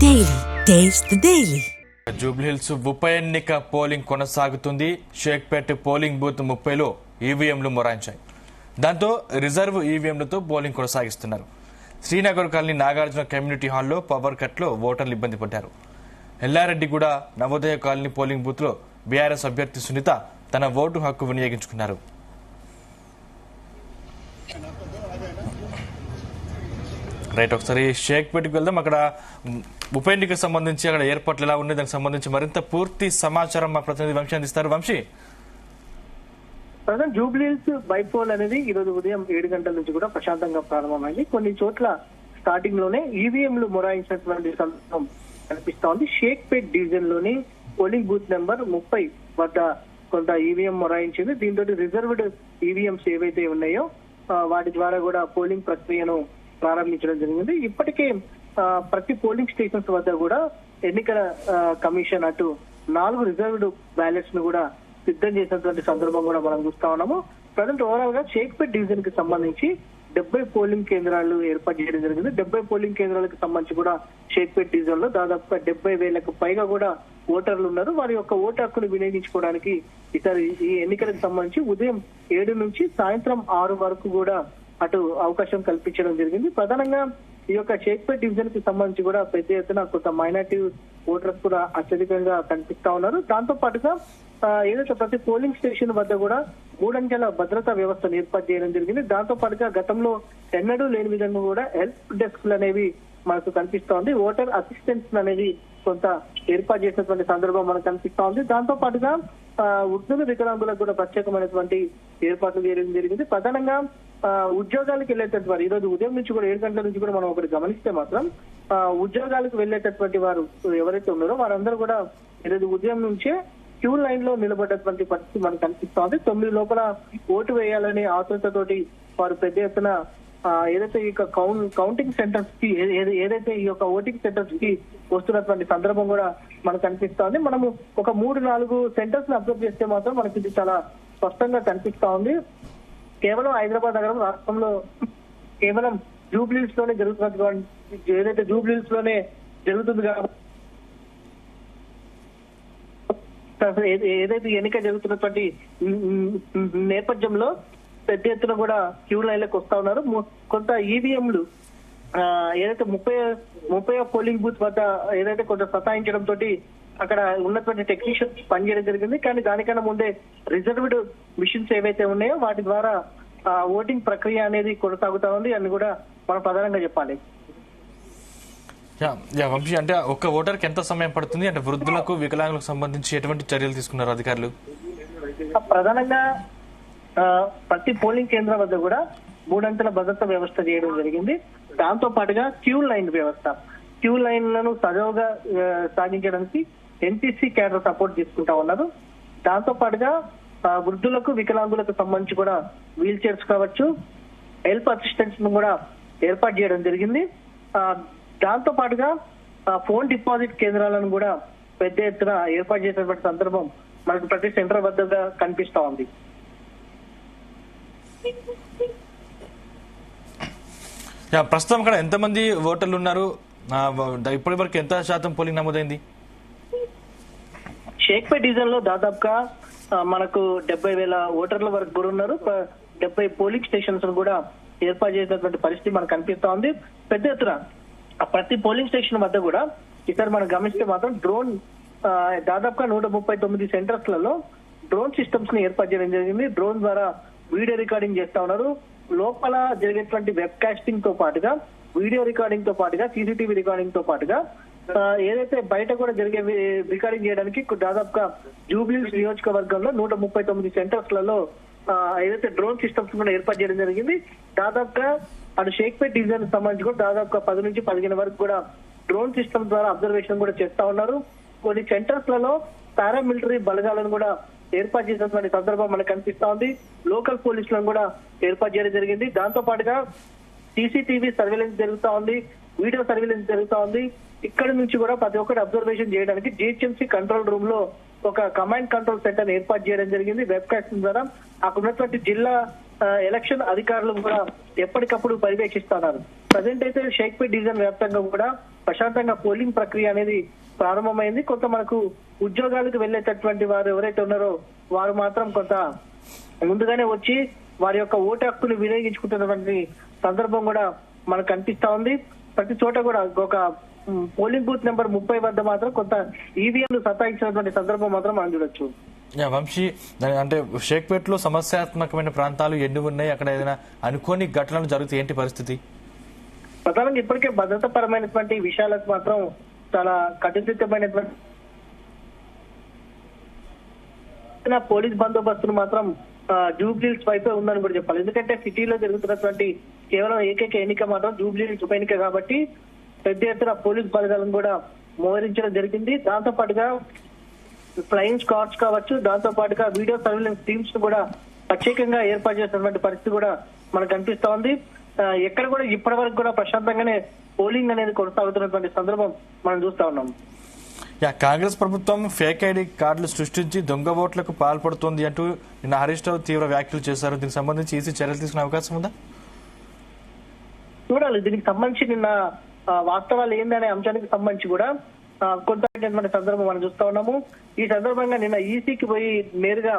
Daily. Taste the Daily. Jubilee Hills ఉప ఎన్నిక polling కొనసాగుతుంది. షేక్పేట్ పోలింగ్ బూత్ 30లో ఈవీఎంలు మొరాయించాయి. దాంతో రిజర్వ్ ఈవీఎంలతో పోలింగ్ కొనసాగిస్తున్నారు. శ్రీనగర్ కాలనీ నాగార్జున కమ్యూనిటీ హాల్లో పవర్ కట్లో ఓటర్లు ఇబ్బంది పడ్డారు. ఎల్లారెడ్డి కూడా నవోదయ కాలనీ పోలింగ్ బూత్ లో బీఆర్ఎస్ అభ్యర్థి సునీత తన ఓటు హక్కు వినియోగించుకున్నారు. రైట్, ఒకసారి షేక్పేట్కి వెళ్దాం. అక్కడ ఉప ఎన్నికకు సంబంధించి అక్కడ ఏర్పాట్లు ఎలా ఉన్నాయి, దానికి సంబంధించి మరింత పూర్తి సమాచారం మా ప్రతినిధి వంశీ అందిస్తారు. వంశీ, ప్రజెంట్ జూబ్లీహిల్స్ బైపోల్ అనేది ఈ రోజు ఉదయం 7 గంటల నుంచి కూడా ప్రశాంతంగా ప్రారంభమైంది. కొన్ని చోట్ల స్టార్టింగ్ లోనే ఈవీఎంలు మొరాయించినటువంటి సందర్భం కనిపిస్తా ఉంది. షేక్పేట్ డివిజన్ లోని పోలింగ్ బూత్ నెంబర్ 30 వద్ద కొంత ఈవీఎం మొరాయించింది. దీంతో రిజర్వ్డ్ ఈవీఎంస్ ఏవైతే ఉన్నాయో వాటి ద్వారా కూడా పోలింగ్ ప్రక్రియను ప్రారంభించడం జరిగింది. ఇప్పటికే ప్రతి పోలింగ్ స్టేషన్స్ వద్ద కూడా ఎన్నికల కమిషన్ అటు 4 రిజర్వ్డ్ బ్యాలెట్స్ ను కూడా సిద్ధం చేసినటువంటి సందర్భం కూడా మనం చూస్తా ఉన్నాము. ప్రజెంట్ ఓవరాల్ గా షేక్పేట్ డివిజన్ కి సంబంధించి 70 పోలింగ్ కేంద్రాలు ఏర్పాటు చేయడం జరిగింది. 70 పోలింగ్ కేంద్రాలకు సంబంధించి కూడా షేక్పేట్ డివిజన్ లో దాదాపుగా 70,000కు పైగా కూడా ఓటర్లు ఉన్నారు. వారి యొక్క ఓటు హక్కును వినియోగించుకోవడానికి ఈసారి ఈ ఎన్నికలకు సంబంధించి ఉదయం 7 నుంచి సాయంత్రం 6 వరకు కూడా అటు అవకాశం కల్పించడం జరిగింది. ప్రధానంగా ఈ యొక్క షేక్పేట్ డివిజన్ కి సంబంధించి కూడా పెద్ద ఎత్తున కొంత మైనార్టీ ఓటర్స్ కూడా అత్యధికంగా కనిపిస్తా ఉన్నారు. దాంతో పాటుగా ఏదైతే ప్రతి పోలింగ్ స్టేషన్ వద్ద కూడా 3 అంచెల భద్రతా వ్యవస్థను ఏర్పాటు చేయడం జరిగింది. దాంతో పాటుగా గతంలో ఎన్నడూ లేని విధంగా కూడా హెల్ప్ డెస్క్లు అనేవి మనకు కనిపిస్తా ఉంది. ఓటర్ అసిస్టెంట్స్ అనేది కొంత ఏర్పాటు చేసినటువంటి సందర్భం మనకు కనిపిస్తా ఉంది. దాంతో పాటుగా వృద్ధుల వికలాంగులకు కూడా ప్రత్యేకమైనటువంటి ఏర్పాట్లు చేయడం జరిగింది. ప్రధానంగా ఉద్యోగాలకు వెళ్ళేటటువంటి వారు ఈ రోజు ఉదయం నుంచి కూడా 7 గంటల నుంచి కూడా మనం ఒకటి గమనిస్తే మాత్రం ఉద్యోగాలకు వెళ్ళేటటువంటి వారు ఎవరైతే ఉన్నారో వారందరూ కూడా ఈరోజు ఉదయం నుంచే క్యూ లైన్ లో నిలబడ్డటువంటి పరిస్థితి మనకు కనిపిస్తా ఉంది. 9 లోపల ఓటు వేయాలని ఆతృతతోటి వారు పెద్ద ఎత్తున ఏదైతే ఈ కౌంటింగ్ సెంటర్స్ కి ఏదైతే ఈ యొక్క ఓటింగ్ సెంటర్స్ కి వస్తున్నటువంటి సందర్భం కూడా మనకు కనిపిస్తా ఉంది. మనము ఒక 3-4 సెంటర్స్ ని అబ్జర్వ్ చేస్తే మాత్రం మనకి ఇది చాలా స్పష్టంగా కనిపిస్తా ఉంది. కేవలం హైదరాబాద్ నగరం రాష్ట్రంలో కేవలం జూబ్లీహిల్స్ లోనే జరుగుతున్నటువంటి ఏదైతే జూబ్లీహిల్స్ లోనే జరుగుతుంది ఏదైతే ఎన్నిక జరుగుతున్నటువంటి నేపథ్యంలో పెద్ద ఎత్తున కూడా క్యూ లైన్లకు వస్తా ఉన్నారు. కొంత ఈవీఎంలు ఏదైతే 30 పోలింగ్ బూత్ వద్ద ఏదైతే కొంత సతాయించడం తోటి అక్కడ ఉన్నటువంటి టెక్నీషియన్స్ పనిచేయడం జరిగింది. కానీ దానికన్నా ముందే రిజర్వ్డ్ మిషన్స్ ఏవైతే ఉన్నాయో వాటి ద్వారా ఓటింగ్ ప్రక్రియ అనేది కొనసాగుతా ఉంది అని కూడా మనం ప్రధానంగా చెప్పాలి. వంశీ, అంటే ఒక్క ఓటర్కి ఎంత సమయం పడుతుంది? అంటే వృద్ధులకు వికలాంగులకు సంబంధించి ఎటువంటి చర్యలు తీసుకున్నారు అధికారులు? ప్రధానంగా ప్రతి పోలింగ్ కేంద్రం వద్ద కూడా 3 అంచెల భద్రతా వ్యవస్థ చేయడం జరిగింది. దాంతో పాటుగా క్యూ లైన్ వ్యవస్థ, క్యూ లైన్లను సజావుగా సాగించడానికి ఎన్టీసీ క్యాడర్ సపోర్ట్ తీసుకుంటా ఉన్నారు. దాంతో పాటుగా వృద్ధులకు వికలాంగులకు సంబంధించి కూడా వీల్ చైర్స్ కావచ్చు, హెల్ప్ అసిస్టెంట్స్ ను కూడా ఏర్పాటు చేయడం జరిగింది. దాంతో పాటుగా ఫోన్ డిపాజిట్ కేంద్రాలను కూడా పెద్ద ఎత్తున ఏర్పాటు చేసినటువంటి సందర్భం మనకు ప్రతి సెంటర్ వద్ద కనిపిస్తా ఉంది. ప్రస్తుతం అక్కడ ఎంతమంది ఓటర్లు ఉన్నారు? ఇప్పటి వరకు ఎంత శాతం పోలింగ్ నమోదైంది? షేక్పేట్ డివిజన్ లో దాదాపుగా మనకు 70,000 ఓటర్ల వరకు కూడా ఉన్నారు. 70 పోలింగ్ స్టేషన్స్ కూడా ఏర్పాటు చేసినటువంటి పరిస్థితి మనకు కనిపిస్తా ఉంది. పెద్ద ఎత్తున ప్రతి పోలింగ్ స్టేషన్ వద్ద కూడా ఈసారి మనం గమనిస్తే మాత్రం డ్రోన్ దాదాపుగా 139 సెంటర్స్ లలో డ్రోన్ సిస్టమ్స్ ని ఏర్పాటు చేయడం జరిగింది. డ్రోన్ ద్వారా వీడియో రికార్డింగ్ చేస్తా ఉన్నారు. లోపల జరిగేటువంటి వెబ్ కాస్టింగ్ తో పాటుగా వీడియో రికార్డింగ్ తో పాటుగా సీసీటీవీ రికార్డింగ్ తో పాటుగా ఏదైతే బయట కూడా జరిగే రికార్డింగ్ చేయడానికి దాదాపుగా జూబ్లీహిల్స్ నియోజకవర్గంలో 139 సెంటర్స్ లలో ఏదైతే డ్రోన్ సిస్టమ్స్ కూడా ఏర్పాటు చేయడం జరిగింది. దాదాపుగా అటు షేక్పేట్ డివిజన్ సంబంధించి కూడా దాదాపుగా 10 నుంచి 15 వరకు కూడా డ్రోన్ సిస్టమ్ ద్వారా అబ్జర్వేషన్ కూడా చేస్తా ఉన్నారు. కొన్ని సెంటర్స్ లలో పారామిలిటరీ బలగాలను కూడా ఏర్పాటు చేసినటువంటి సందర్భం మనకు కనిపిస్తా ఉంది. లోకల్ పోలీసులను కూడా ఏర్పాటు చేయడం జరిగింది. దాంతో పాటుగా సీసీటీవీ సర్వేలెన్స్ జరుగుతా ఉంది, వీడియో సర్వేలెన్స్ జరుగుతా ఉంది. ఇక్కడ నుంచి కూడా ప్రతి ఒక్కటి అబ్జర్వేషన్ చేయడానికి జిహెచ్ఎంసీ కంట్రోల్ రూమ్ లో ఒక కమాండ్ కంట్రోల్ సెంటర్ ఏర్పాటు చేయడం జరిగింది. వెబ్ కాస్టింగ్ ద్వారా అక్కడ ఉన్నటువంటి జిల్లా ఎలక్షన్ అధికారులు కూడా ఎప్పటికప్పుడు పర్యవేక్షిస్తున్నారు. ప్రజెంట్ అయితే షేక్పేట్ డివిజన్ వ్యాప్తంగా కూడా ప్రశాంతంగా పోలింగ్ ప్రక్రియ అనేది ప్రారంభమైంది. కొంత మనకు ఉద్యోగాలకు వెళ్లేటటువంటి వారు ఎవరైతే ఉన్నారో వారు మాత్రం కొంత ముందుగానే వచ్చి వారి యొక్క ఓటు హక్కును వినియోగించుకుంటున్నటువంటి సందర్భం కూడా మనకు కనిపిస్తా ఉంది. ప్రతి చోట కూడా ఒక పోలింగ్ బూత్ నెంబర్ 30 వద్ద మాత్రం కొంత ఈవీఎంలు సతాయించినటువంటి సందర్భం మాత్రం మనం చూడొచ్చు. వంశీ, అంటే షేక్పేట్లో సమస్యాత్మకమైన ప్రాంతాలు ఎన్ని ఉన్నాయి? అక్కడ ఏదైనా అనుకోని ఘటనలు జరిగితే ఏంటి పరిస్థితి? ప్రధానంగా ఇప్పటికే భద్రతాపరమైనటువంటి విషయాలకు మాత్రం చాలా కట్టుదిట్టమైనటువంటి పోలీస్ బందోబస్తును మాత్రం జూబ్లీహిల్స్ వైపే ఉందని కూడా చెప్పాలి. ఎందుకంటే సిటీలో జరుగుతున్నటువంటి కేవలం ఏకైక ఎన్నిక మాత్రం జూబ్లీహిల్స్ ఉప ఎన్నిక కాబట్టి పెద్ద ఎత్తున పోలీస్ బలగాలను కూడా మోహరించడం జరిగింది. దాంతో పాటుగా ఫ్లయింగ్ స్క్వాడ్స్ కావచ్చు, దాంతో పాటుగా వీడియో సర్వేలెన్స్ టీమ్స్ ను కూడా ప్రత్యేకంగా ఏర్పాటు చేసినటువంటి పరిస్థితి కూడా మనకు కనిపిస్తా ఉంది. ఎక్కడ కూడా ఇప్పటి వరకు కూడా ప్రశాంతంగానే పోలింగ్ అనేది కొనసాగుతున్నటువంటి సందర్భం మనం చూస్తా ఉన్నాం. కాంగ్రెస్ ప్రభుత్వం ఫేక్ ఐడి కార్డులు సృష్టించి దొంగ ఓట్లకు పాల్పడుతోంది అంటూ నిన్న హరీష్ రావు తీవ్ర వ్యాఖ్యలు చేశారు. దీనికి సంబంధించి ఈసీ చర్యలు తీసుకునే అవకాశం ఉందా? చూడాలి. దీనికి సంబంధించి నిన్న వాస్తవాలు ఏందనే అంశానికి సంబంధించి కూడా కొంత సందర్భం మనం చూస్తా ఉన్నాము. ఈ సందర్భంగా నిన్న ఈసీకి పోయి నేరుగా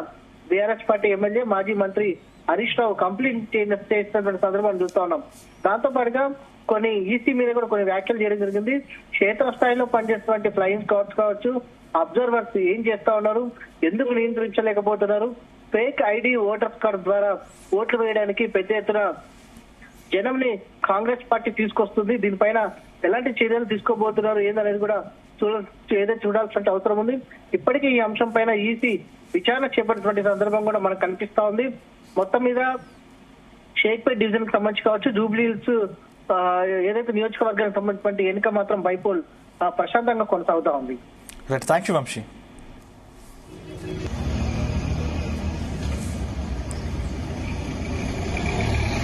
బీఆర్ఎస్ పార్టీ ఎమ్మెల్యే మాజీ మంత్రి హరీష్ రావు కంప్లైంట్ చేసినటువంటి సందర్భాన్ని చూస్తా ఉన్నాం. దాంతో పాటుగా కొన్ని ఈసీ మీద కూడా కొన్ని వ్యాఖ్యలు చేయడం జరిగింది. క్షేత్రస్థాయిలో పనిచేస్తున్నటువంటి ఫ్లయింగ్ స్క్వాడ్స్ కావచ్చు, అబ్జర్వర్స్ ఏం చేస్తా ఉన్నారు, ఎందుకు నియంత్రించలేకపోతున్నారు, ఫేక్ ఐడి ఓటర్స్ కార్డు ద్వారా ఓట్లు వేయడానికి పెద్ద ఎత్తున జనంని కాంగ్రెస్ పార్టీ తీసుకొస్తుంది, దీనిపైన ఎలాంటి చర్యలు తీసుకోబోతున్నారు ఏందనేది కూడా చూడాల్సిన అవసరం ఉంది. ఇప్పటికీ ఈ అంశం పైన ఈసీ విచారణ చేపట్టినటువంటి సందర్భం కూడా మనకు కనిపిస్తా ఉంది. మొత్తం మీద షేక్పేట్ డివిజన్ కి సంబంధించి కావచ్చు, జూబ్లీహిల్స్ ఏదైతే నియోజకవర్గానికి సంబంధించిన ఎన్నిక మాత్రం బైపోల్ ప్రశాంతంగా కొనసాగుతా ఉంది. Thank you Vamsi.